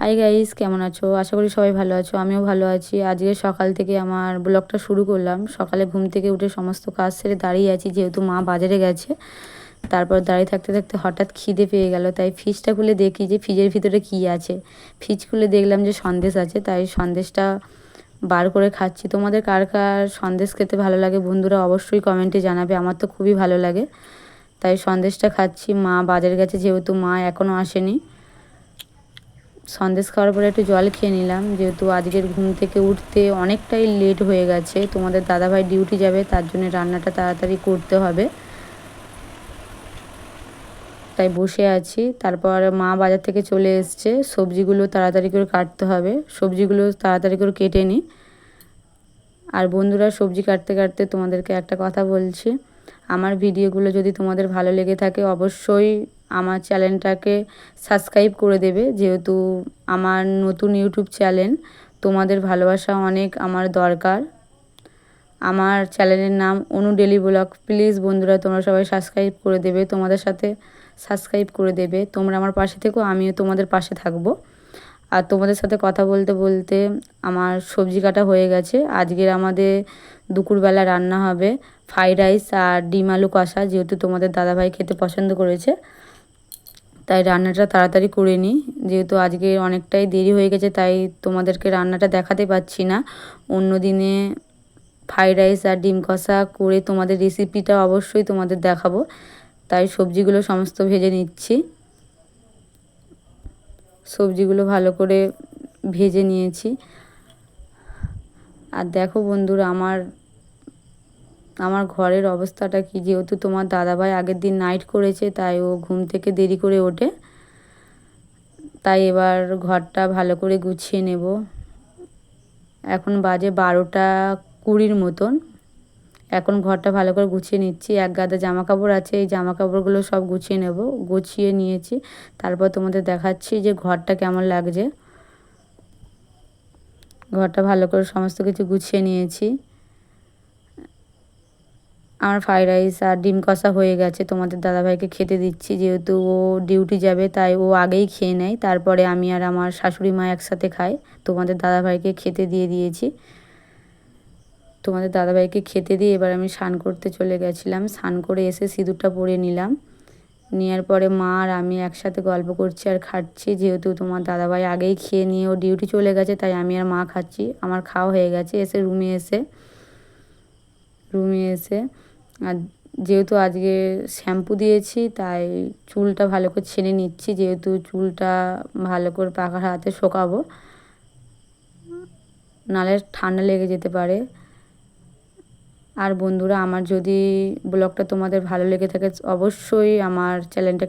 Hi guys, কেমন আছো? আশা করি সবাই ভালো আছো। আমিও ভালো আছি। আজকে সকাল থেকে আমার ব্লগটা শুরু করলাম। সকালে ঘুম থেকে উঠে সমস্ত কাজ সেরে দাঁড়িয়ে আছি, যেহেতু মা বাজারে গেছে। তারপর দাঁড়িয়ে থাকতে থাকতে হঠাৎ খিদে পেয়ে গেল, তাই ফ্রিজটা খুলে দেখি যে ফ্রিজের ভিতরে কী আছে। ফ্রিজ খুলে দেখলাম যে সন্দেশ আছে, তাই সন্দেশটা বার করে খাচ্ছি। তোমাদের কার কার সন্দেশ খেতে ভালো লাগে বন্ধুরা অবশ্যই কমেন্টে জানাবে। আমার তো খুবই ভালো লাগে, তাই সন্দেশটা খাচ্ছি। মা বাজারে গেছে, যেহেতু মা এখনও আসেনি। সন্দেশ খাওয়ার পরে একটু জল খেয়ে নিলাম, যেহেতু আজকের ঘুম থেকে উঠতে অনেকটাই লেট হয়ে গেছে। তোমাদের দাদাভাই ডিউটি যাবে, তার জন্য রান্নাটা তাড়াতাড়ি করতে হবে, তাই বসে আছি। তারপর মা বাজার থেকে চলে এসছে, সবজিগুলো তাড়াতাড়ি করে কাটতে হবে। সবজিগুলো তাড়াতাড়ি করে কেটে নিই। আর বন্ধুরা, সবজি কাটতে কাটতে তোমাদেরকে একটা কথা বলছি। আমার ভিডিওগুলো যদি তোমাদের ভালো লেগে থাকে অবশ্যই আমার চ্যানেলটাকে সাবস্ক্রাইব করে দেবে, যেহেতু আমার নতুন ইউটিউব চ্যানেল। তোমাদের ভালোবাসা অনেক আমার দরকার। আমার চ্যানেলের নাম অনু ডেলি ব্লগ। প্লিজ বন্ধুরা, তোমরা সবাই সাবস্ক্রাইব করে দেবে। তোমাদের সাথে সাবস্ক্রাইব করে দেবে। তোমরা আমার পাশে থেকো, আমিও তোমাদের পাশে থাকবো। আর তোমাদের সাথে কথা বলতে বলতে আমার সবজি কাটা হয়ে গেছে। আজকের আমাদের দুপুরবেলা রান্না হবে ফ্রাইড রাইস আর ডিম আলু কষা, যেহেতু তোমাদের দাদাভাই খেতে পছন্দ করেছে, তাই রান্নাটা তাড়াতাড়ি করে নিই। যেহেতু আজকে অনেকটাই দেরি হয়ে গেছে, তাই তোমাদেরকে রান্নাটা দেখাতে পাচ্ছি না। অন্য দিনে ফ্রাইড রাইস আর ডিম কষা করে তোমাদের রেসিপিটা অবশ্যই তোমাদের দেখাবো। তাই সবজিগুলো সমস্ত ভেজে নিচ্ছি। সবজিগুলো ভালো করে ভেজে নিয়েছি। আর দেখো বন্ধুরা, আমার ঘরের অবস্থাটা কি। যেহেতু তোমার দাদাভাই আগের দিন নাইট করেছে, তাই ও ঘুম থেকে দেরি করে ওঠে। তাই এবার ঘরটা ভালো করে গুছিয়ে নেব। এখন বাজে 12:20 মতন। এখন ঘরটা ভালো করে গুছিয়ে নিচ্ছি। এক গাদা জামা কাপড় আছে, এই জামা কাপড়গুলো সব গুছিয়ে নেব। গুছিয়ে নিয়েছি, তারপর তোমাদের দেখাচ্ছি যে ঘরটা কেমন লাগছে। ঘরটা ভালো করে সমস্ত কিছু গুছিয়ে নিয়েছি। আমার ফ্রাইড রাইস আর ডিম কষা হয়ে গেছে, তোমাদের দাদাভাইকে খেতে দিচ্ছি। যেহেতু ও ডিউটি যাবে, তাই ও আগেই খেয়ে নেয়, তারপরে আমি আর আমার শাশুড়ি মা একসাথে খাই। তোমাদের দাদাভাইকে খেতে দিয়ে দিয়েছি। তোমাদের দাদাভাইকে খেতে দিয়ে এবার আমি স্নান করতে চলে গেছিলাম। স্নান করে এসে সিঁদুরটা পরে নিলাম। নেওয়ার পরে মা আর আমি একসাথে গল্প করছি আর খাচ্ছি। যেহেতু তোমার দাদাভাই আগেই খেয়ে নিয়ে ও ডিউটি চলে গেছে, তাই আমি আর মা খাচ্ছি। আমার খাওয়া হয়ে গেছে। এসে রুমে এসে আর যেহেতু আজকে শ্যাম্পু দিয়েছি, তাই চুলটা ভালো করে ছেড়ে নিচ্ছি। যেহেতু চুলটা ভালো করে পাখার হাতে শোকাবো, নাহলে ঠান্ডা লেগে যেতে পারে। আর বন্ধুরা, আমার যদি ব্লগটা তোমাদের ভালো লেগে থাকে অবশ্যই আমার চ্যানেলটাকে